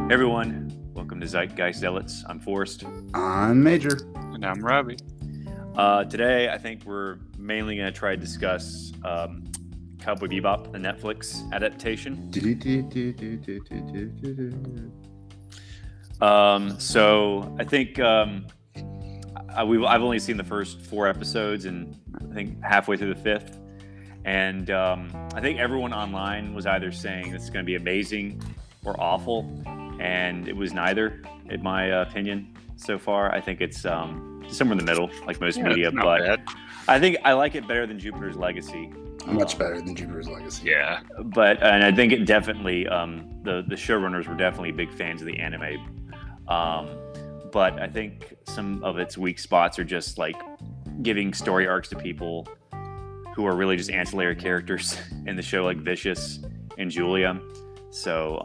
Everyone, welcome to Zealots. I'm Forrest. I'm Major. And I'm Robbie. Today, I think we're mainly going to try to discuss Cowboy Bebop, the Netflix adaptation. So I think I've only seen the first 4 episodes, and I think halfway through the 5th. And I think everyone online was either saying this is going to be amazing or awful, and it was neither, in my opinion. So far, I think it's somewhere in the middle, like most media. But bad. I think I like it better than Jupiter's Legacy. Much better than Jupiter's Legacy. Yeah. And I think it definitely the showrunners were definitely big fans of the anime. But I think some of its weak spots are just like giving story arcs to people who are really just ancillary characters in the show, like Vicious and Julia. So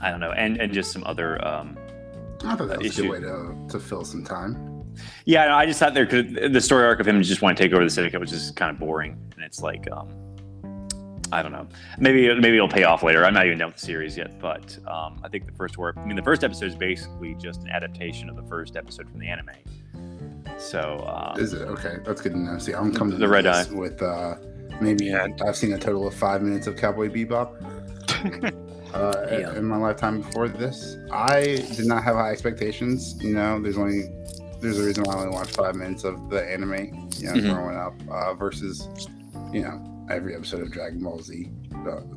I don't know, and just some other I thought that was a good way to fill some time. Yeah, no, I just thought the story arc of him just want to take over the syndicate was just kind of boring, and it's like I don't know, maybe it'll pay off later. I'm not even done with the series yet, but I think the first episode is basically just an adaptation of the first episode from the anime. So is it okay? That's good to know. See, I'm coming to the red eye with maybe I've seen a total of 5 minutes of Cowboy Bebop. In my lifetime before this, I did not have high expectations. You know, there's a reason why I only watched 5 minutes of the anime. You know, growing up versus every episode of Dragon Ball Z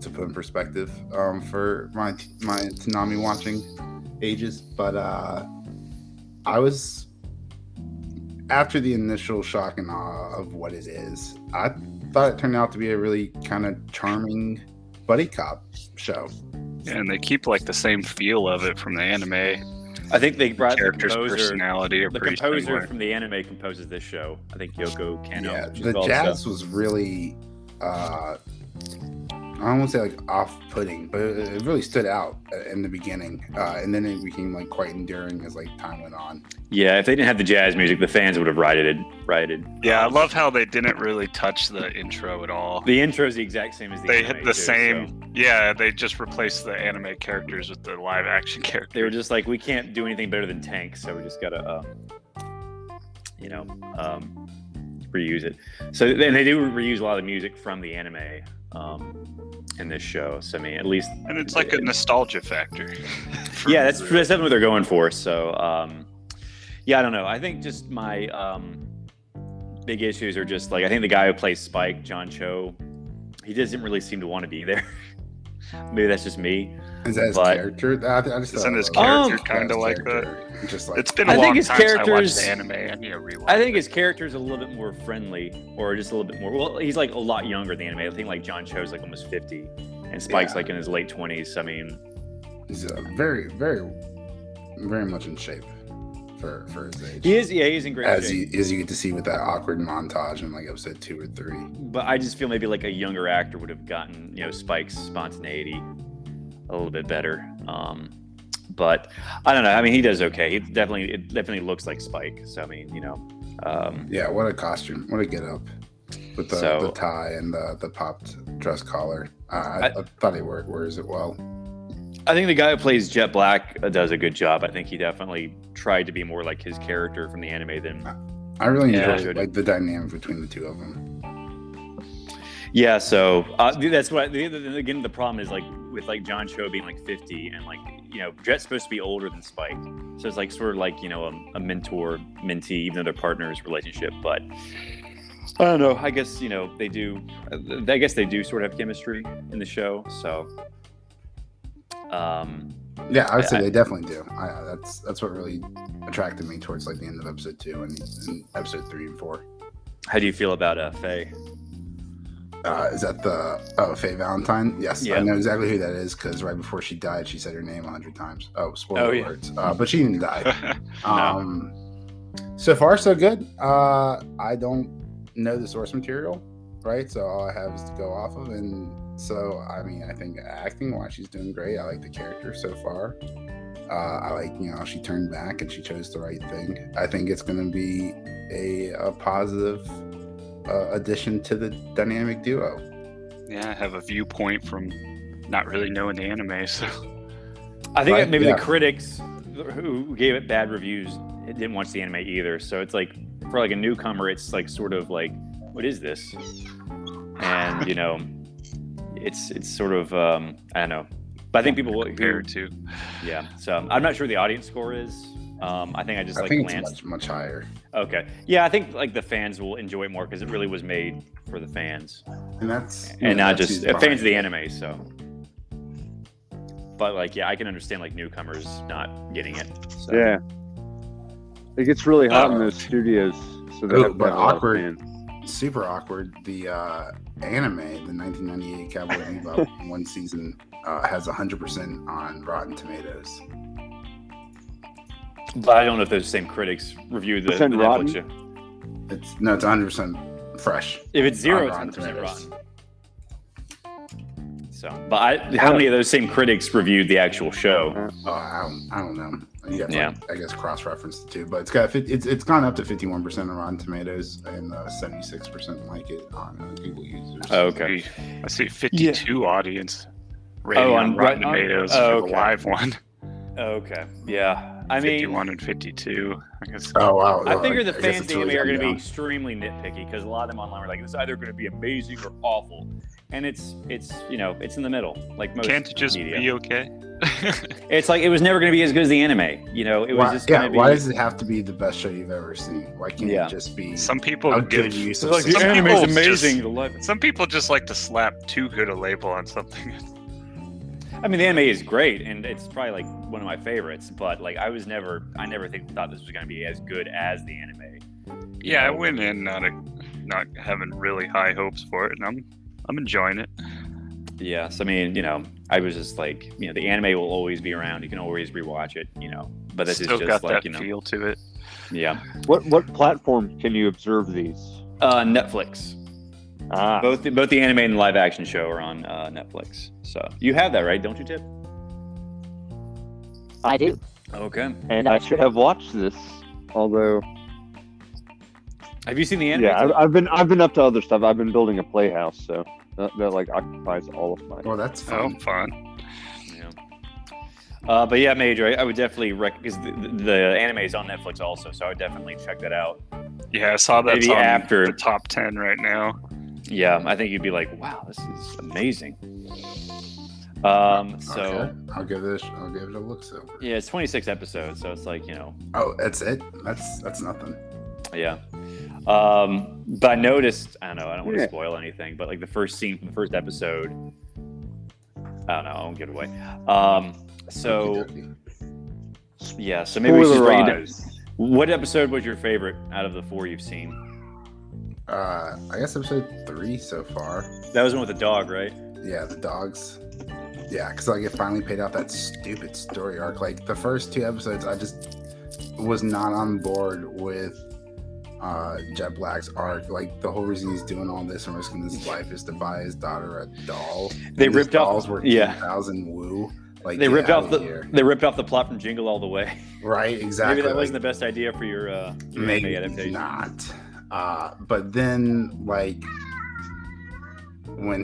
to put in perspective for my Toonami watching ages. But I was, after the initial shock and awe of what it is, I thought it turned out to be a really kind of charming buddy cop show. Yeah, and they keep like the same feel of it from the anime. I think they brought character's personality. The composer from the anime composes this show. I think Yoko Kanno. Yeah, the jazz was really I don't want to say like off-putting, but it really stood out in the beginning, and then it became like quite enduring as like time went on. Yeah, if they didn't have the jazz music, the fans would have rioted. Yeah, I love how they didn't really touch the intro at all. The intro is the exact same as the they anime. hit the too, same. So. Yeah, they just replaced the anime characters with the live action characters. They were just like, we can't do anything better than Tank, so we just gotta, reuse it. So then they do reuse a lot of the music from the anime in this show. So I mean, at least, and it's like a nostalgia factor. Yeah, that's definitely what they're going for. So yeah, I don't know. I think just my big issues are just like, I think the guy who plays Spike, John Cho, he doesn't really seem to want to be there. Maybe that's just me. Is that his character? I just isn't his character kind of like that? Just like, it's been a long time since I watched the anime. I need to rewatch. I think his character's a little bit more friendly, or just a little bit more. Well, he's like a lot younger than the anime. I think like John Cho's like almost 50, and Spike's like in his late 20s. I mean, he's very, very, very much in shape for his age. He is. Yeah, he's in great shape. As you get to see with that awkward montage in like episode 2 or 3. But I just feel maybe like a younger actor would have gotten Spike's spontaneity a little bit better. But I don't know. I mean, he does okay. It definitely looks like Spike. So I mean, yeah, what a costume! What a get up with the tie and the popped dress collar. I thought he wears it well. I think the guy who plays Jet Black does a good job. I think he definitely tried to be more like his character from the anime than. I really enjoyed like the dynamic between the two of them. Yeah, so that's what. Again, the problem is like with like John Cho being like 50 and like Jet's supposed to be older than Spike, so it's like sort of like a mentor mentee, even though they're partners relationship. But I don't know. I guess they do. I guess they do sort of have chemistry in the show. So yeah, I would say they definitely do. That's what really attracted me towards like the end of episode 2 and episode 3 and 4. How do you feel about Faye? Is that Faye Valentine? Yes, yeah. I know exactly who that is because right before she died, she said her name 100 times. Oh, spoiler alerts. But she didn't die. No. So far, so good. I don't know the source material, right? So all I have is to go off of, and so I mean, I think acting-wise, she's doing great. I like the character so far. I like she turned back and she chose the right thing. I think it's going to be a positive addition to the dynamic duo. Yeah, I have a viewpoint from not really knowing the anime, so I think Right? maybe Yeah. the critics who gave it bad reviews didn't watch the anime either. So it's like for like a newcomer, it's like sort of like, what is this? And it's sort of I don't know. But I think people will compare it to. Yeah. So I'm not sure the audience score is. I think I just I think glanced. it's much higher. Okay. Yeah, I think like the fans will enjoy it more because it really was made for the fans And that's and not that's just who's fans of the buying it. anime. So, but like, yeah, I can understand like newcomers not getting it. So. Yeah. It gets really hot in those studios, so they Ooh, have to but have a lot of awkward. fans. Super awkward. The anime, the 1998 Cowboy Bebop one season, has 100% on Rotten Tomatoes. But I don't know if those same critics reviewed the Percent Netflix rotten? show. It's 100% fresh. If it's zero, On it's Rotten 100% Tomatoes. rotten. So, but how many of those same critics reviewed the actual show? Oh, I don't know. You have to, Yeah. I guess cross-reference the two, but it's gone up to 51% on Rotten Tomatoes and 76% like it on Google users. Oh, okay. I see 52 audience rating Oh, on on Rotten Rotten- Tomatoes oh, for the okay. live one. Okay. Yeah. I mean, 51 and 52. I guess. Oh wow! I figure the guess fans of it's the anime really are going to gone be extremely nitpicky because a lot of them online were like, "This is either going to be amazing or awful," and it's it's in the middle, like most Can't it just media. be okay? It's like it was never going to be as good as the anime. It was Why, just going to be. why does it have to be the best show you've ever seen? Why can't Yeah. it just be Some people a give, good use It's of like the Some system? anime is people amazing. just- The live- Some people just like to slap too good a label on something. I mean, the anime is great, and it's probably like one of my favorites. But like, I never thought this was going to be as good as the anime. Yeah, I went in not having really high hopes for it, and I'm enjoying it. Yes, I mean, I was just like, the anime will always be around. You can always rewatch it, But this Still is got just like, that feel to it. yeah. What platform can you observe these? Netflix. Ah, Both the anime and the live action show are on Netflix. So you have that, right? Don't you, Tip? I do. Okay. and I should have watched this, although Have you seen the anime? yeah, Tip? I've been up to other stuff. I've been building a playhouse, so that like occupies all of my. Well, that's Oh, fun. fun. Yeah. But yeah, Major, I would definitely because the anime is on Netflix also, so I would definitely check that out. Yeah, I saw that's Maybe on after- the top 10 right now. Yeah, I think you'd be like, wow, this is amazing. So Okay. I'll give it a look. So yeah, it's 26 episodes, so it's like oh, that's it. That's nothing. yeah. But I noticed, I don't know, I don't want to Yeah. spoil anything, but like the first scene from the first episode, I don't know, I won't give it away. So Okey-dokey. yeah, so maybe we should just break it down. Spoilerize. What episode was your favorite out of the 4 you've seen? I guess episode 3 so far. That was one with the dog, right? Yeah, the dogs. Yeah, because like it finally paid out that stupid story arc. Like the first 2 episodes, I just was not on board with Jet Black's arc. Like the whole reason he's doing all this and risking his life is to buy his daughter a doll. They And his ripped off- dolls were yeah. 2,000 woo. Like They get ripped outta off here. they ripped off the plot from Jingle All the Way. Right, exactly. Maybe that like, wasn't the best idea for your maybe anime adaptation. not. But then like when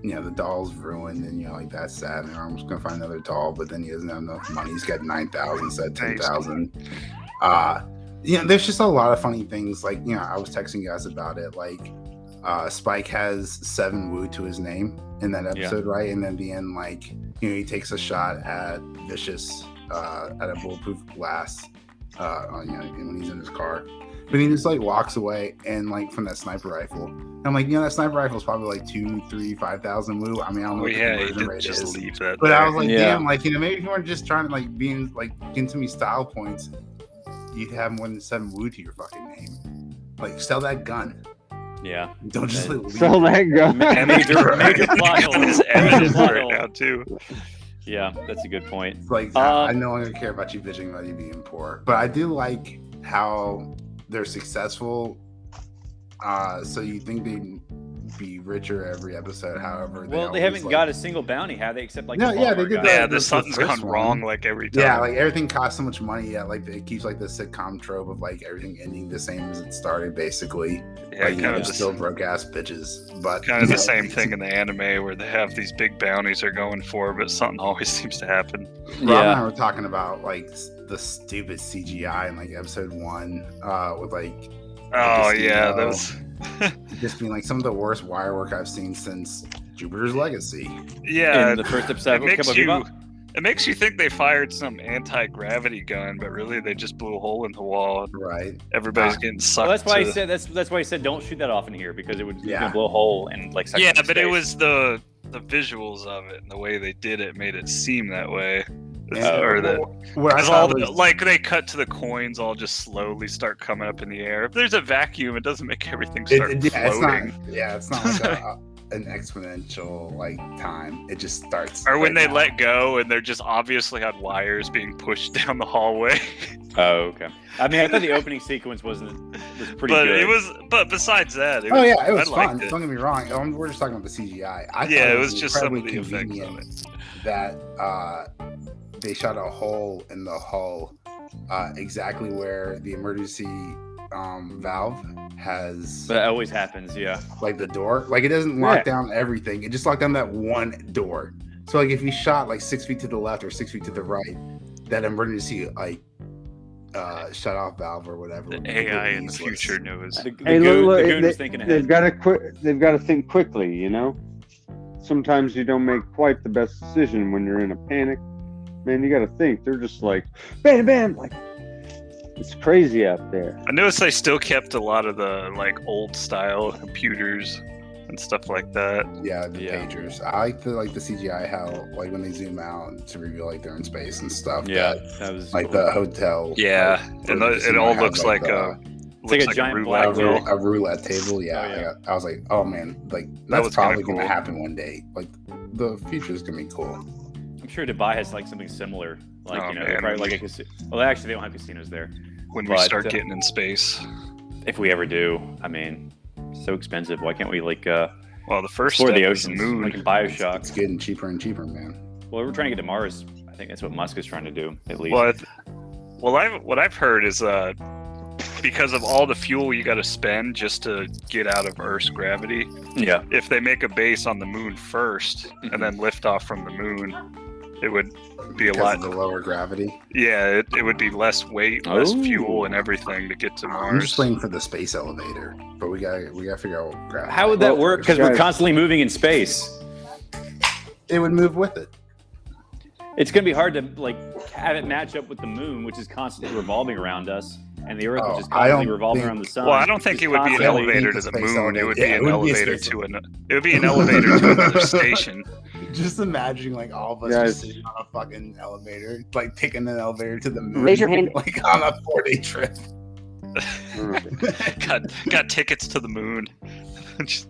the doll's ruined and like that's sad and I'm just gonna find another doll, but then he doesn't have enough money. He's got 9,000 instead of 10,000. There's just a lot of funny things. Like I was texting you guys about it. Like Spike has 7 woo to his name in that episode, right? And then at the end, like he takes a shot at Vicious at a bulletproof glass when he's in his car. But he just like walks away and like from that sniper rifle. And I'm like, that sniper rifle is probably like 2, 3, 5,000 woo. I mean, I don't know Oh, what the yeah, you conversion did rate just is. leave that But there. I was like, Yeah. damn, like maybe if you weren't just trying to like being like getting so many style points, you'd have more than 7 woo to your fucking name. Like sell that gun. Yeah. Don't just like leave Sell it. that gun. Major plot hole. It's Major evidence plot right hole. now, too. Yeah, that's a good point. It's like I no longer care about you bitching about you being poor. But I do like how they're successful. So you think they be richer every episode. However, Well, they haven't got a single bounty, have they? Except like No, the yeah, they Walmart did guy. Yeah, That's something's the first gone one. wrong like every time. Yeah, like everything costs so much money. Yeah, like it keeps like the sitcom trope of like everything ending the same as it started, basically. Yeah, Like, kind of they're still broke ass bitches, but kind of the same thing in the anime where they have these big bounties they're going for, but something always seems to happen. Rob and I were talking about like the stupid CGI in like episode 1, with like Oh Casino. yeah, those. just being like some of the worst wire work I've seen since Jupiter's Legacy. Yeah, In the first episode, it makes you think they fired some anti-gravity gun, but really they just blew a hole in the wall. And Right. everybody's getting sucked. Well, that's why to... he said that's why he said don't shoot that off in here because it would Yeah. gonna blow a hole and like. suck Yeah, into but it space. was the visuals of it and the way they did it made it seem that way. And Or the what I Because thought all the, was, like they cut to the coins, all just slowly start coming up in the air. If there's a vacuum, it doesn't make everything start it's not. floating. Yeah, it's not like an exponential like time. It just starts. Or when right they now. let go and they're just obviously on wires being pushed down the hallway. Oh, okay. I mean, I thought the opening sequence was pretty But good. it was. But besides that, it Oh was, yeah, it was I fun. liked it. Don't get me wrong. We're just talking about the CGI. I Yeah, thought it was just some of the incredibly effects of convenient it. that they shot a hole in the hull exactly where the emergency valve has, But that always happens, yeah. like the door. Like it doesn't lock Yeah. down everything. It just locked down that one door. So like if you shot like 6 feet to the left or 6 feet to the right, that emergency like shut off valve or whatever. The would be AI in the useless. future knows. The Hey, goon, look, the goon was thinking they've ahead. got to think quickly, you know. Sometimes you don't make quite the best decision when you're in a panic. Man, you got to think. They're just like, bam, bam, like it's crazy out there. I noticed they still kept a lot of the like old style computers and stuff like that. Yeah, the Yeah. pagers. I like the CGI how like when they zoom out to reveal like they're in space and stuff. Yeah, that, that was like cool. the hotel. Yeah, like, and the it casino all has, looks like the- It's like a giant black wheel. hole. a roulette table. Yeah, Oh, yeah. I was like, oh man, like that's was kinda probably gonna cool. happen one day. Like the future is gonna be cool. I'm sure Dubai has like something similar. Like, Oh, you know, man. probably like a casino. Well, actually, they don't have casinos there. When we But, start getting in space. If we ever do, I mean, so expensive. Why can't we like Well, the first explore step the is the oceans moon. like in Bioshock? It's getting cheaper and cheaper, man. Well, we're trying to get to Mars. I think that's what Musk is trying to do, at least. What I've heard is because of all the fuel you got to spend just to get out of Earth's gravity, Yeah. if they make a base on the moon first Mhm. and then lift off from the moon, it would be a Because lot. of the lower gravity. Yeah, it would be less weight, less Oh. fuel, and everything to get to I'm just Mars. waiting for the space elevator, but we gotta figure out what gravity. How would that work? Because we're guys- constantly moving in space. It would move with it. It's going to be hard to like have it match up with the moon, which is constantly revolving around us, and the Earth, Oh, which is I constantly don't revolving think- around the sun. Well, I don't think Just it would be an constantly- elevator to the Space moon. It would elevator. be Yeah, it an would be a elevator space to an. It would be an elevator to another station. Just imagining like all of us Guys. just sitting on a fucking elevator, like taking an elevator to the moon. Raise your hand. Like on a 4-day trip. got tickets to the moon. Just-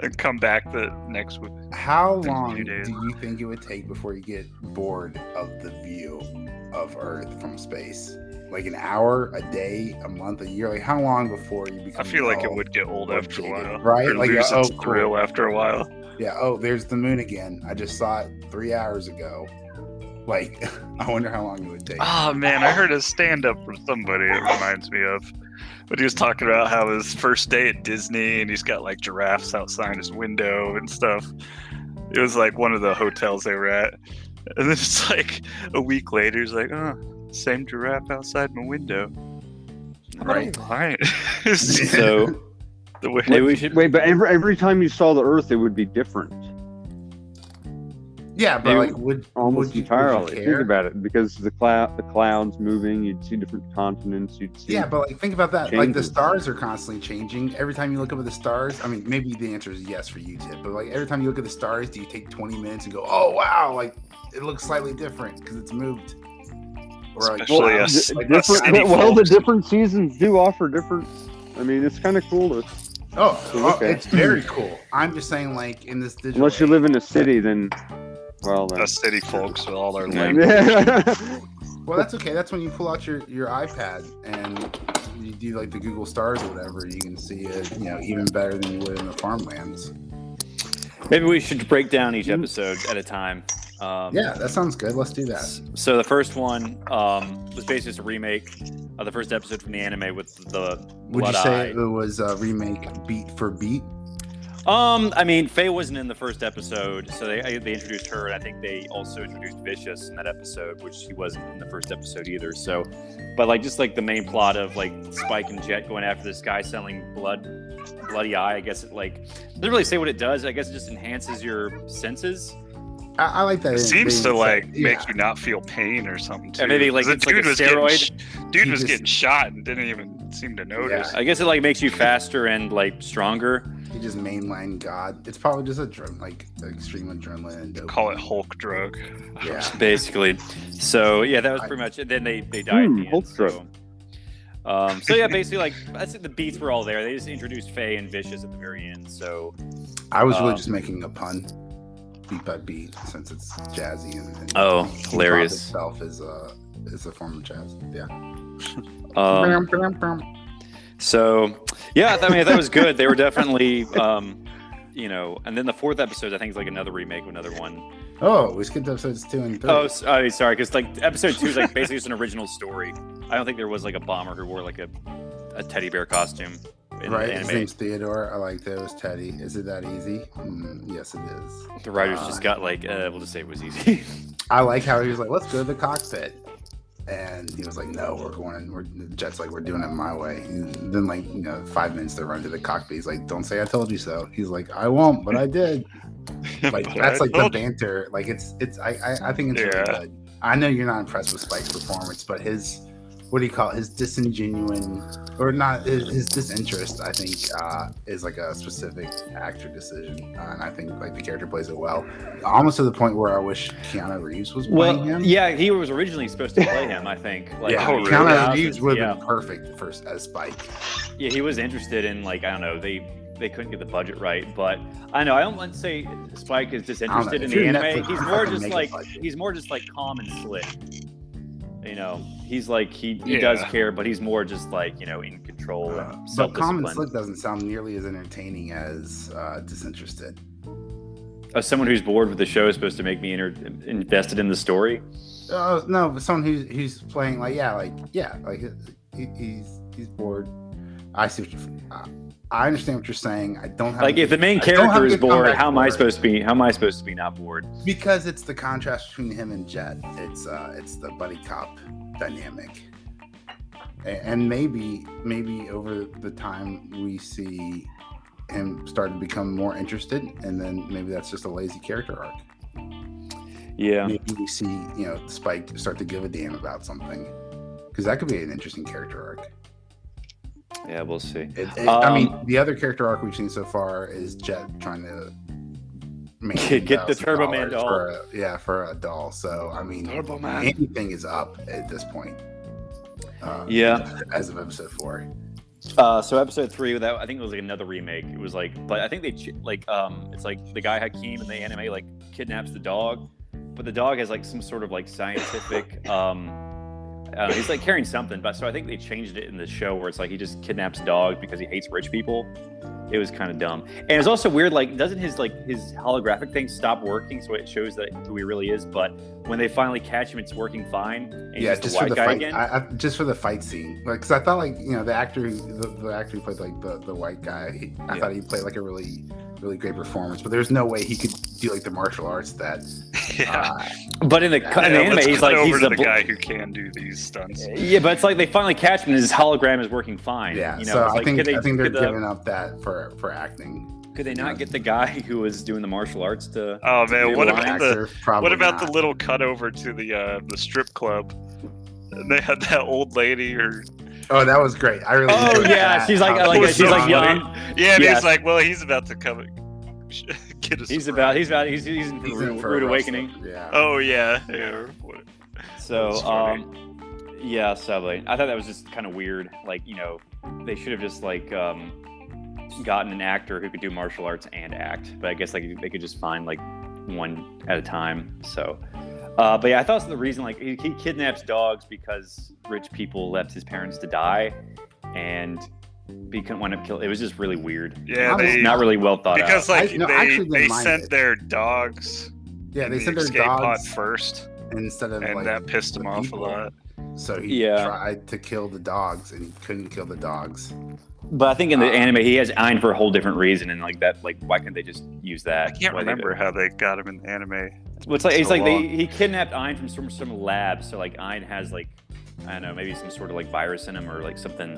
and come back the next week. How few long do days. you think it would take before you get bored of the view of Earth from space? Like an hour, a day, a month, a year? Like how long before you become? I feel like it dull? would get old or after a while, right? Or Like, lose oh, its cool. thrill after a while. Yeah. Oh, there's the moon again. I just saw it 3 hours ago. Like, I wonder how long it would take. Oh man, I heard a stand-up from somebody. It reminds me of, but he was talking about how his first day at Disney, and he's got like giraffes outside his window and stuff. It was like one of the hotels they were at, and then it's like a week later, he's like, "Oh, same giraffe outside my window." Right. All right. It's just So the way. maybe we should. Wait, but every time you saw the Earth, it would be different, Yeah, but Maybe like, would almost would you entirely. care? Think about it, because the clouds moving, you'd see different continents. You'd see. Yeah, but like think about that. Like the Changes. stars are constantly changing. Every time you look up at the stars, I mean, maybe the answer is yes for you, Tip. But like every time you look at the stars, do you take 20 minutes and go, "Oh wow, like it looks slightly different because it's moved"? Or like, Especially wow, us. like, us different. city Well, the folks. different seasons do offer different. I mean, it's kind of cool to. Okay. it's very cool. I'm just saying, like in this digital, Unless you age- live in a city, then. Well, then. Us city folks with all our Yeah. language. well, that's okay. That's when you pull out your iPad and you do like the Google stars or whatever, you can see it, even better than you would in the farmlands. Maybe we should break down each episode at a time. Yeah, that sounds good. Let's do that. So the first one was basically just a remake of the first episode from the anime with the Would blood you say eye. it was a remake beat for beat? I mean, Faye wasn't in the first episode, so they introduced her, and I think they also introduced Vicious in that episode, which he wasn't in the first episode either. So, but like just like the main plot of like Spike and Jet going after this guy selling bloody eye. I guess it doesn't really say what it does. I guess it just enhances your senses. I like that. It seems to make you not feel pain or something too. And maybe like it's like a steroid. Dude was getting shot and didn't even seem to notice. I guess it like makes you faster and like stronger. He just mainline God. It's probably just extreme adrenaline and dopamine. Call it Hulk drug. Yeah, basically. So yeah, that was pretty much it. Then they died. At the end, so yeah, basically like I think the beats were all there. They just introduced Faye and Vicious at the very end. So I was really just making a pun, beat by beat, since it's jazzy and hilarious. Itself is a form of jazz. Yeah. So yeah, I mean that was good. They were definitely, and then the fourth episode I think is like another remake of another one. Oh, we skipped episodes 2 and 3. Oh, sorry, because like episode 2 is like basically just an original story. I don't think there was like a bomber who wore like a teddy bear costume. In right, the his anime. name's Theodore. I like that. It was Teddy. Is it that easy? Yes, it is. The writers just got like, we'll just say it was easy. I like how he was like, let's go to the cockpit. And he was like, no, the Jet's like, we're doing it my way. And then 5 minutes to run to the cockpit. He's like, don't say I told you so. He's like, I won't, but I did. Like that's like the banter. Like I think it's really good. I know you're not impressed with Spike's performance, but his his disingenuine or not his disinterest, I think, is like a specific actor decision, and I think like the character plays it well, almost to the point where I wish Keanu Reeves was playing him. Yeah, he was originally supposed to play him, I think. Keanu Reeves would have been perfect as Spike. Yeah, he was interested in like I don't know they couldn't get the budget right, but I know I don't want to say Spike is disinterested in the anime. He's more just like calm and slick. He's like he does care, but he's more just like in control. But calm and slick doesn't sound nearly as entertaining as disinterested. Someone who's bored with the show is supposed to make me invested in the story. No, but someone who's playing he's bored. I see. I understand what you're saying. I don't have if the main character is bored, how am I supposed to be? How am I supposed to be not bored? Because it's the contrast between him and Jet. It's the buddy cop dynamic, and maybe over the time we see him start to become more interested, and then maybe that's just a lazy character arc. Yeah. Maybe we see Spike start to give a damn about something, because that could be an interesting character arc. Yeah, we'll see. I mean, the other character arc we've seen so far is Jet trying to get the Turbo Man doll. For a doll. So, I mean, anything is up at this point. As of episode 4. So episode 3, that I think it was like another remake. It was like, but I think they it's like the guy Hakeem in the anime like kidnaps the dog, but the dog has like some sort of like scientific. He's like carrying something, but so I think they changed it in the show where it's like he just kidnaps dogs because he hates rich people. It was kind of dumb, and it's also weird. Like, doesn't his holographic thing stop working? So it shows that who he really is. But when they finally catch him, it's working fine. And yeah, he's just the white for the guy fight. again. Just for the fight scene, because I thought the actor who played like the white guy, I thought he played like a really great performance. But there's no way he could do like the martial arts that. But in the anime, he's the guy who can do these stunts. Yeah, but it's like they finally catch him and his hologram is working fine. Yeah, so I think they're giving up that for acting. Could they not get the guy who was doing the martial arts to? Oh man, what about the little cut over to the strip club? And they had that old lady or. Oh, that was great. I really. Oh yeah, that. She's like young. Yeah, and he's like, well, he's about to come. Get us. He's in Rude Awakening. Yeah. Oh yeah. So Subway. I thought that was just kind of weird. Like they should have just like gotten an actor who could do martial arts and act. But I guess they could just find like one at a time. So. But yeah, I thought the reason like he kidnaps dogs because rich people left his parents to die, and he couldn't wind up killing. It was just really weird. Yeah, not really well thought because out. They sent their dogs. Yeah, they sent their escape pod dogs first, instead of and that pissed him off a lot. So he tried to kill the dogs, and he couldn't kill the dogs. But I think in the anime, he has Ein for a whole different reason, and like that, like why can't they just use that? I can't remember how they got him in the anime. Well, it's like he kidnapped Ein from some lab, so like Ein has like, I don't know, maybe some sort of like virus in him or like something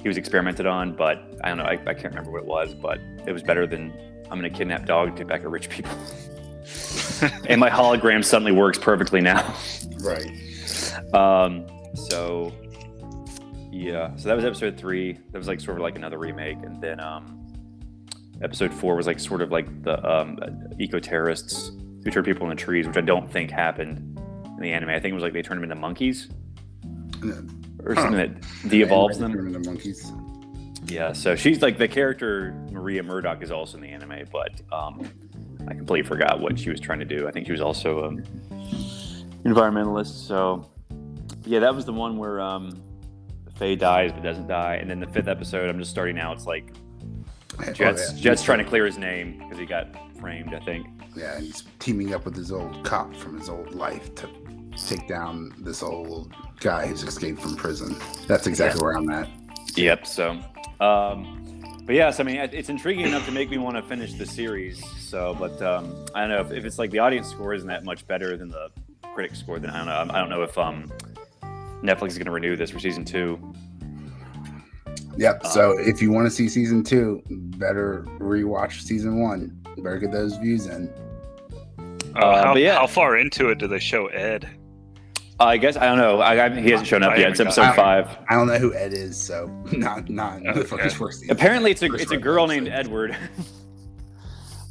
he was experimented on, but I don't know, I can't remember what it was, but it was better than I'm gonna kidnap dog to get back at rich people. And my hologram suddenly works perfectly now. Right. So that was episode 3. That was like sort of like another remake, and then episode 4 was like sort of like the eco-terrorists who turned people into trees, which I don't think happened in the anime. I think it was like they turned them into monkeys or something that de-evolves them. Into monkeys. Yeah, so she's like the character Maria Murdoch is also in the anime, but I completely forgot what she was trying to do. I think she was also environmentalist. So yeah, that was the one where Faye dies but doesn't die, and then the 5th episode, I'm just starting out. It's like Jet's trying to clear his name because he got framed, I think. Yeah, and he's teaming up with his old cop from his old life to take down this old guy who's escaped from prison. That's exactly where I'm at. Yep. So, but yes, I mean, it's intriguing enough to make me want to finish the series. So, but I don't know if it's like the audience score isn't that much better than the critic score. Then I don't know if Netflix is going to renew this for season 2. Yep. So if you want to see season 2, better rewatch season 1. Better get those views in. How far into it do they show Ed? I guess I don't know. He hasn't shown up yet. It's episode 5. I don't know who Ed is, so not in the first season. Apparently, it's a girl named Edward.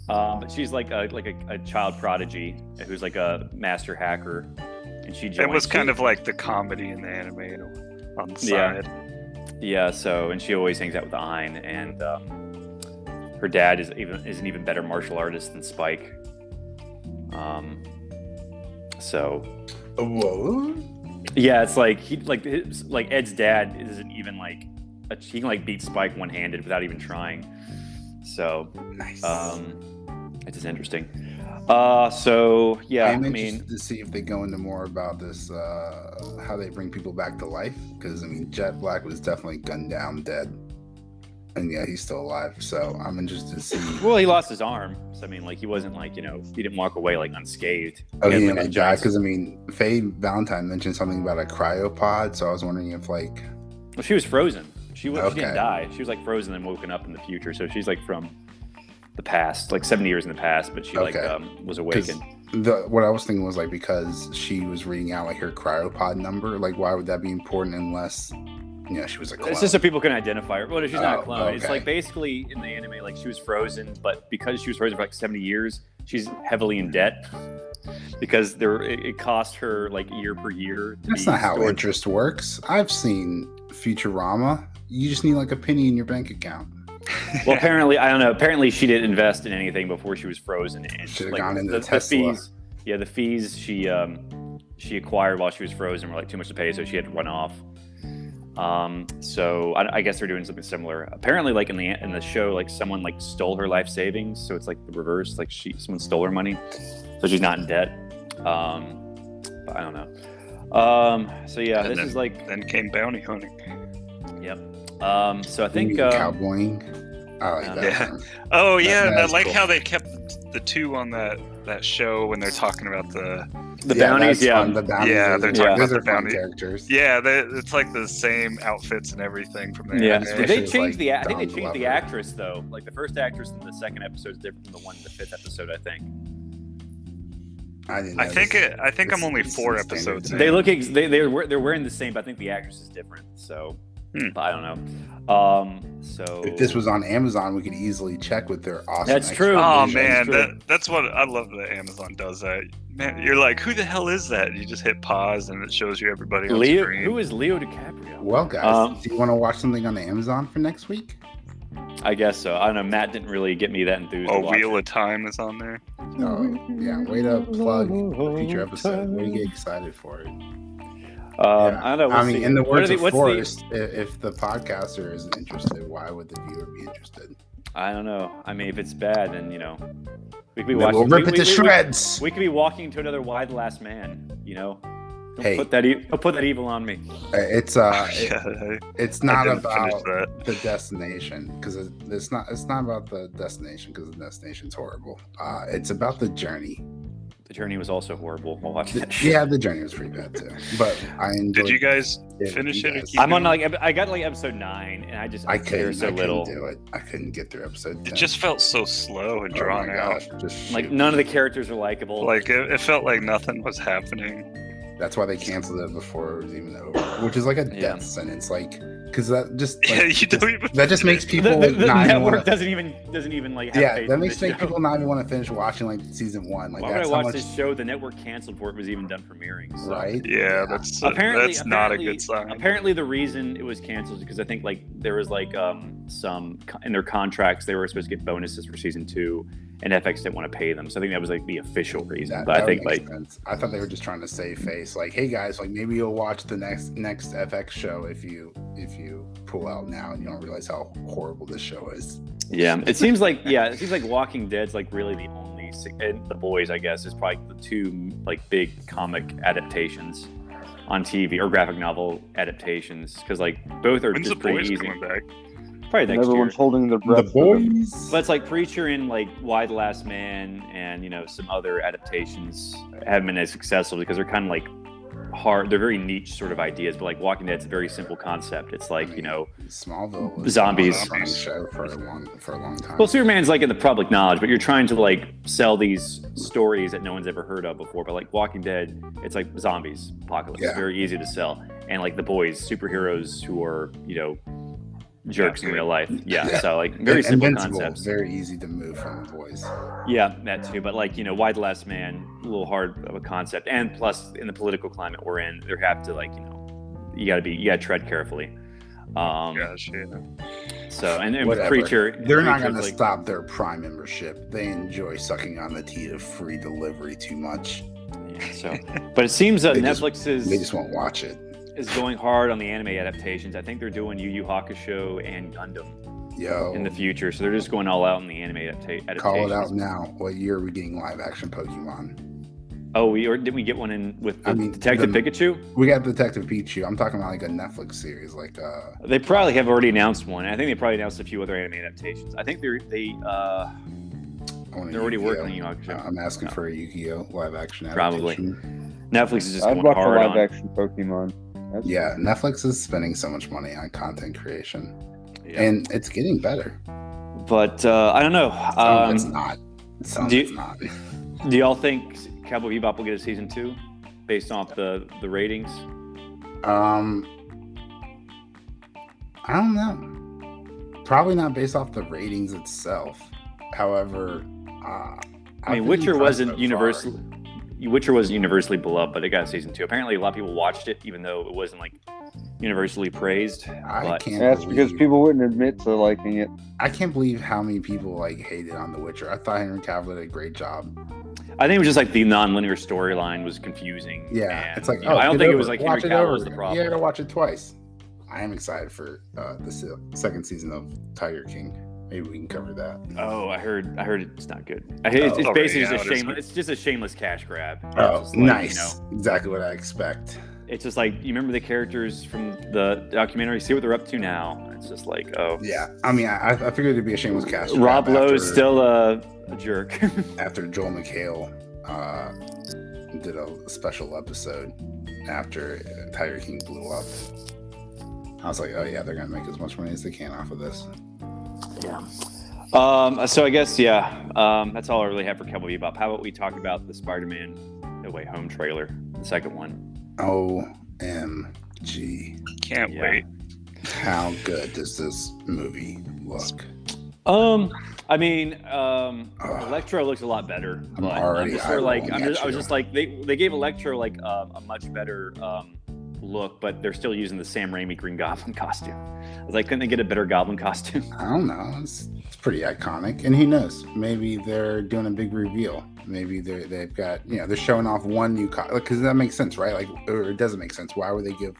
But she's like a child prodigy who's like a master hacker, and she joins. It was kind of like the comedy in the anime on the side. Yeah. So, and she always hangs out with Ein, and her dad is an even better martial artist than Spike. So. Whoa. Yeah, it's like Ed's dad isn't even like he can like beat Spike one-handed without even trying. So nice. It's just interesting. So yeah, I'm interested to see if they go into more about this, how they bring people back to life. Because I mean, Jet Black was definitely gunned down, dead, and yeah, he's still alive. So I'm interested to see. Well, he lost his arm, so I mean, like he wasn't like he didn't walk away like unscathed. Oh, he didn't like die because I mean, Faye Valentine mentioned something about a cryopod, so I was wondering if like. Well, she was frozen. She didn't die. She was like frozen and woken up in the future. So she's like from the past, like 70 years in the past, but she was awakened. What I was thinking was like because she was reading out like her cryopod number, like why would that be important unless she was a clone? It's just so people can identify her. Well, she's not a clone. Okay. It's like basically in the anime, like she was frozen, but because she was frozen for like 70 years, she's heavily in debt because it cost her like year per year. That's not how interest works. I've seen Futurama. You just need like a penny in your bank account. Well, apparently, I don't know. Apparently, she didn't invest in anything before she was frozen. And should have gone into Tesla. The fees she acquired while she was frozen were like too much to pay, so she had to run off. So I guess they're doing something similar. Apparently, like in the show, like someone like stole her life savings, so it's like the reverse. Like someone stole her money, so she's not in debt. But I don't know. So yeah, and is like then came bounty hunting. Yep. So I think cowboying. I like that. Yeah. Oh yeah, and I like how they kept the 2 on that show when they're talking about the bounties. Yeah, the bounties. Yeah, they're talking about the bounty characters. Yeah, it's like the same outfits and everything from there. Yeah, they changed I think they changed the actress though. Like the first actress in the second episode is different from the one in the 5th episode. I think. I think I'm only 4 episodes. They look they're wearing the same, but I think the actress is different. So. But I don't know. So if this was on Amazon, we could easily check with their awesome. That's true. Oh man, that's what I love that Amazon does. That man, you're like, who the hell is that? And you just hit pause, and it shows you everybody on screen. Who is Leo DiCaprio? Well, guys, do you want to watch something on Amazon for next week? I guess so. I don't know. Matt didn't really get me that enthused. Oh, Wheel of Time is on there. Oh yeah, way to plug the future episode. Way to get excited for it. I don't know. I mean, in the words of what's Forrest, if the podcaster isn't interested, why would the viewer be interested? I don't know. I mean, if it's bad, then we could be Then watching. we'll rip it to shreds. We could be walking to another Why the Last Man. Don't Hey. put that evil on me. It's it's not didn't finish about that. the destination because it's not about the destination because the destination's horrible. It's about the journey. The journey was also horrible while watching that show. Yeah, the journey was pretty bad too, but I enjoyed. Did you guys it. finish it? Or Yes. keep I'm on it? I got episode 9, and I couldn't so little. do it. I couldn't get through episode 10. It just felt so slow and drawn my out. gosh, just Like shoot. none of the characters are likable. Like it felt like nothing was happening. That's why they canceled it before it was even over, which is like a Yeah. death sentence. Like, because that just Yeah, you don't even. that just makes people the like, not even network wanna, doesn't even like have yeah, faith that in makes this show. people not even want to finish watching like season 1. Like Why would I that's how watch much, this show the network canceled before it was even done premiering? So. right? Yeah, that's Apparently, not a good sign. Apparently, the reason it was canceled is because I think like there was like some in their contracts they were supposed to get bonuses for season 2, and FX didn't want to pay them. So I think that was like the official reason. But I think would like make sense. I thought they were just trying to save face. Like, hey guys, like maybe you'll watch the next FX show if you pull out now and you don't realize how horrible this show is. yeah, it seems like Walking Dead's like really the only, and The Boys I guess is probably the two like big comic adaptations on TV or graphic novel adaptations because like both are When's the just pretty boys easy. coming back? Probably And next year. everyone's holding their The breath. for them. boys. But it's like Preacher and like Why the Last Man and some other adaptations haven't been as successful because they're kind of like hard. They're very niche sort of ideas, but like Walking Dead's a very simple concept. It's like Smallville was Zombies. a running show for a long time. well, Superman's like in the public knowledge, but you're trying to like sell these stories that no one's ever heard of before. But like Walking Dead, it's like zombies, apocalypse. It's Yeah. very easy to sell. And like The Boys, superheroes who are jerks in real life. Yeah, so like very simple Invincible, concepts. very easy to move from the boys. Yeah, that too. But like, Why the Last Man, a little hard of a concept. And plus in the political climate we're in, there have to like, you gotta tread carefully. Gosh, yeah. So and with Whatever. Preacher, They're not Preacher's going to like, stop their Prime membership. They enjoy sucking on the teat of free delivery too much. yeah, so but it seems that They just- Netflix They just won't watch it. is going hard on the anime adaptations. I think they're doing Yu Yu Hakusho and Gundam Yo, in the future. So they're just going all out in the anime adaptations. call it out now. What year are we getting live action Pokemon? Oh, did we get one in with the I mean, Detective the- Pikachu? We got Detective Pikachu. I'm talking about like a Netflix series, like They probably have already announced one. I think they probably announced a few other anime adaptations. I think they're already working on Yu Yu Hakusho. I'm asking for a Yu-Gi-Oh live action Probably. adaptation. Netflix is just I'd going watch a hard live on. action Pokemon. That's Yeah, Netflix is spending so much money on content creation, Yeah. and it's getting better. But I don't know. Some of it's not. Some of do you- it's not. Do y'all think Cowboy Bebop will get a season 2 based off the ratings? I don't know. Probably not based off the ratings itself. However, I mean, Witcher wasn't universally beloved, but it got season 2. Apparently, a lot of people watched it, even though it wasn't like universally praised. I But can't. That's because believe- people wouldn't admit to liking it. I can't believe how many people like hated on The Witcher. I thought Henry Cavill did a great job. I think it was just like the non-linear storyline was confusing. Yeah, and, it's like I don't get think it over was like Watch Henry it Cavill over was the again. problem. You gotta watch it twice. I am excited for the second season of Tiger King. Maybe we can cover that. Oh, I heard it's not good. It's already basically just out, a isn't shameless. it? It's just a shameless cash grab. It's Oh, just like, nice! Exactly what I expect. It's just like you remember the characters from the documentary. See what they're up to now. It's just like, oh, Yeah, I mean, I figured it'd be a shameless cast. Rob grab Lowe is after- still a jerk. after Joel McHale did a special episode after Tiger King blew up. I was like, oh yeah, they're gonna make as much money as they can off of this. Yeah. So I guess that's all I really have for Cowboy Bebop. How about we talk about the Spider-Man No Way Home trailer, the second one? OMG. Can't Yeah. wait. How good does this movie look? I mean, Electro looks a lot better. I'm but already just sort of like eyeballing I was at just like they gave Electro like a much better look, but they're still using the Sam Raimi Green Goblin costume. I was like, couldn't they get a better Goblin costume? I don't know. It's pretty iconic, and who knows? Maybe they're doing a big reveal. Maybe they've got they're showing off one new because that makes sense, right? Like, or it doesn't make sense. Why would they give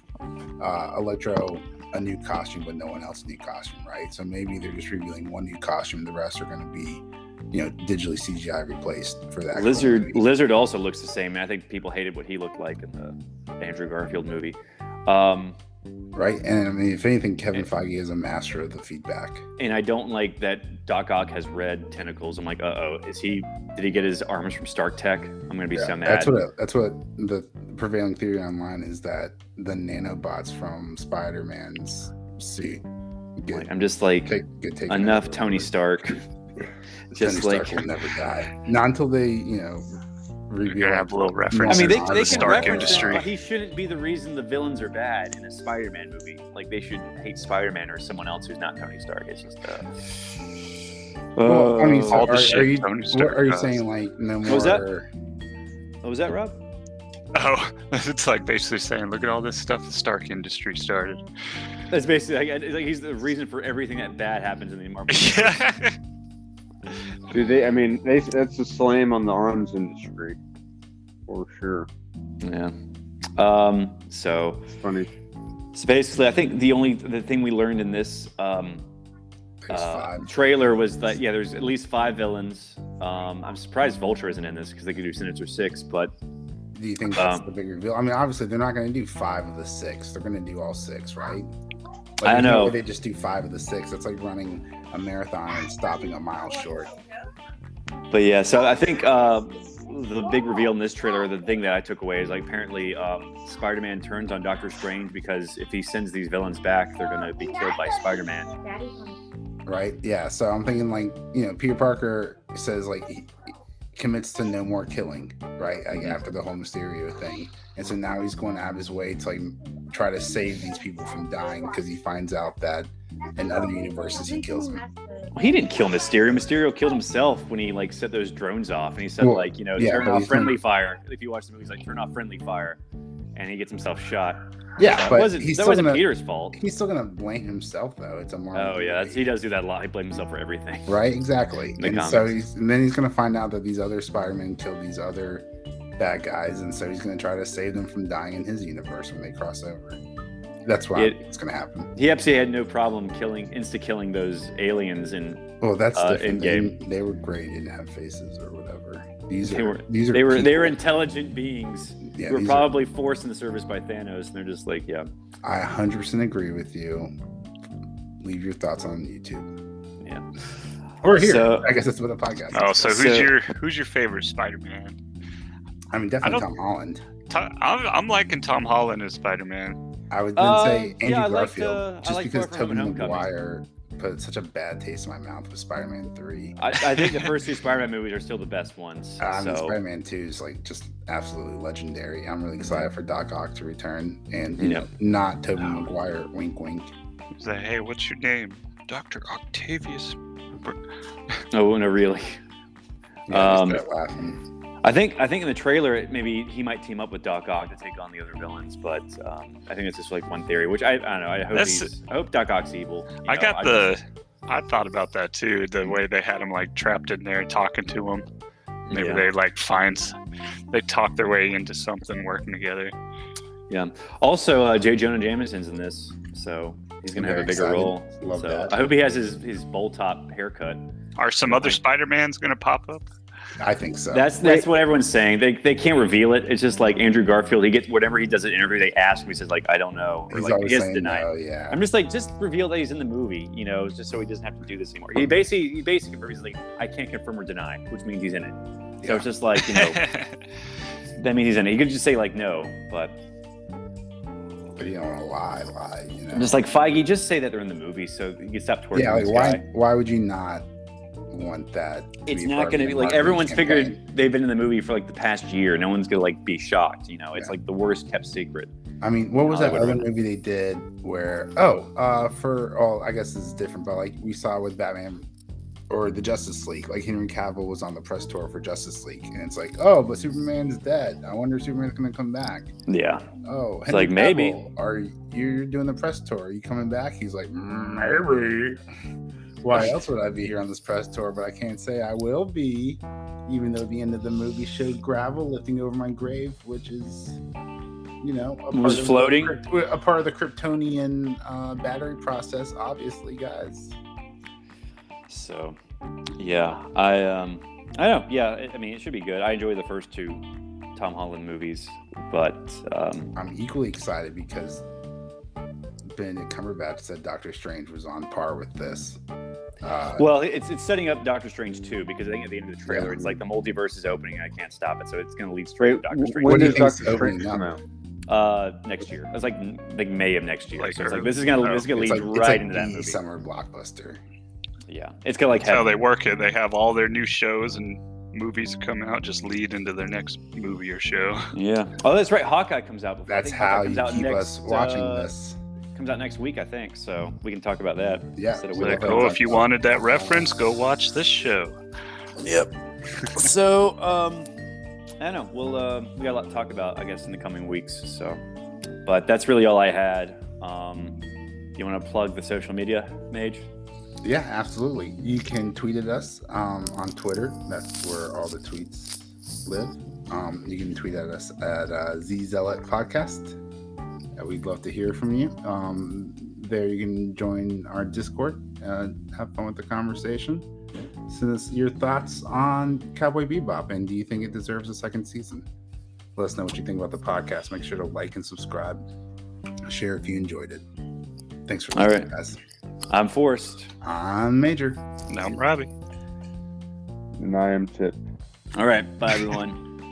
Electro a new costume but no one else a new costume, right? So maybe they're just revealing one new costume. The rest are going to be digitally CGI replaced for that. Lizard also looks the same. I think people hated what he looked like in the Andrew Garfield movie. Right, and I mean, if anything, Kevin Feige is a master of the feedback. And I don't like that Doc Ock has red tentacles. I'm like, did he get his arms from Stark Tech? I'm gonna be so mad. That's what the prevailing theory online is, that the nanobots from Spider-Man's suit. I'm just like, enough Tony Stark. Just Tony Stark will never die. Not until they, reveal. Have a little reference. I mean, to they the Stark industry. But he shouldn't be the reason the villains are bad in a Spider-Man movie. Like, they should hate Spider-Man or someone else who's not Tony Stark. It's just. Well, I mean, so all the are shit you, Tony Stark are you does. saying like no more? What was that, Rob? Oh, it's like basically saying, look at all this stuff the Stark industry started. That's basically like he's the reason for everything that bad happens in the Marvel. Yeah. Do that's a slam on the arms industry, for sure. Yeah. So It's funny. So basically, I think the thing we learned in this trailer was that there's at least 5 villains. I'm surprised Vulture isn't in this because they could do Sinister 6, but. Do you think that's the big reveal? I mean, obviously they're not going to do 5 of the 6. They're going to do all 6, right? Like, I know. They just do 5 of the 6. That's like running a marathon and stopping a mile short. But yeah, so I think the big reveal in this trailer, the thing that I took away is like apparently Spider-Man turns on Doctor Strange because if he sends these villains back, they're going to be killed by Spider-Man. Right? Yeah. So I'm thinking like, Peter Parker says like he commits to no more killing, right? Like after the whole Mysterio thing. And so now he's going out of his way to like try to save these people from dying because he finds out that in other universes he kills them. Well, he didn't kill Mysterio. Mysterio killed himself when he like set those drones off, and he said turn off friendly fire. If you watch the movie, he's like, turn off friendly fire, and he gets himself shot. Yeah, so but that wasn't Peter's fault. He's still gonna blame himself though. It's a Marvel. Oh yeah, he does do that a lot. He blames himself for everything. Right, exactly. And comics. so then he's gonna find out that these other Spider-Men killed these other bad guys, and so he's gonna try to save them from dying in his universe when they cross over. That's why it's gonna happen. He absolutely had no problem insta-killing those aliens in. Well, that's different. In-game. They were great. They didn't have faces or whatever. They were intelligent beings. Yeah, who were probably forced into service by Thanos, and they're just like, yeah. I 100% agree with you. Leave your thoughts on YouTube. Yeah. Or here. So, I guess that's what a podcast is. Oh, so who's your favorite Spider-Man? I mean, definitely Tom Holland. I'm liking Tom Holland as Spider-Man. I would then say Andrew Garfield, Garfield, just because Tobey Maguire put such a bad taste in my mouth with Spider-Man 3. I think the first 2 Spider-Man movies are still the best ones. Spider-Man 2 is like just absolutely legendary. I'm really excited for Doc Ock to return and not Tobey Maguire. Wink, wink. Say, hey, what's your name? Dr. Octavius. Oh no, really? Yeah, laughing. I think in the trailer maybe he might team up with Doc Ock to take on the other villains, but I think it's just like one theory, which I don't know. I hope Doc Ock's evil. I thought about that too. The way they had him like trapped in there talking to him. Maybe they like they talk their way into something working together. Yeah. Also, J. Jonah Jameson's in this, so he's gonna have a bigger role. Love that. I hope he has his bowl top haircut. Are some other Spider-Mans gonna pop up? I think so. That's what everyone's saying. They can't reveal it. It's just like Andrew Garfield. He gets whatever he does an interview. They ask him. He says like, I don't know, or he's like he has to saying deny. No, yeah. I'm just like, just reveal that he's in the movie. Just so he doesn't have to do this anymore. He basically confirms like, I can't confirm or deny, which means he's in it. So it's just like that means he's in it. He could just say like no, but you don't want to lie. Just like Feige, just say that they're in the movie, so you can stop torturing. Yeah, like this guy. why would you not want that? It's not going to be like everyone's figured they've been in the movie for like the past year. No one's going to like be shocked. It's like the worst kept secret. I mean, what was that other movie they did where? I guess this is different, but like we saw with Batman or the Justice League. Like Henry Cavill was on the press tour for Justice League, and it's like, oh, but Superman's dead. I wonder if Superman's going to come back. Yeah. Oh, It's like, maybe. Are you doing the press tour? Are you coming back? He's like, maybe. Why else would I be here on this press tour? But I can't say I will be, even though the end of the movie showed gravel lifting over my grave, which is, you know, floating. A part of the Kryptonian battery process, obviously, guys. So, yeah, I don't know. Yeah, I mean, it should be good. I enjoy the first two Tom Holland movies, but I'm equally excited because Benedict Cumberbatch said Doctor Strange was on par with this. Well, it's setting up Doctor Strange 2 because I think at the end of the trailer, it's like the multiverse is opening and I can't stop it, so it's going to lead straight to Doctor Strange. When do you does think's Doctor Strange opening come out? Next year. It's like May of next year. Like So it's like this is gonna lead It's right like into that the movie. summer blockbuster. Yeah, it's gonna like That's how have they work it. They have all their new shows and movies come out, just lead into their next movie or show. Yeah. Oh, that's right. Hawkeye comes out before. I That's think Hawkeye how comes you out keep next, us watching this. Comes out next week, I think. So we can talk about that. Yeah. Instead of So Willow. Like, oh, if you wanted that reference, go watch this show. Yep. So I don't know. We got a lot to talk about, I guess, in the coming weeks. So, but that's really all I had. You want to plug the social media, Mage? Yeah, absolutely. You can tweet at us on Twitter. That's where all the tweets live. You can tweet at us at Zealot Podcast. We'd love to hear from you. There you can join our Discord, have fun with the conversation. Send us your thoughts on Cowboy Bebop, and do you think it deserves a second season? Let us know what you think about the podcast. Make sure to like and subscribe. Share if you enjoyed it. Thanks for listening, guys. I'm Forrest. I'm Major. Now I'm Robbie. And I am Tip. All right. Bye, everyone.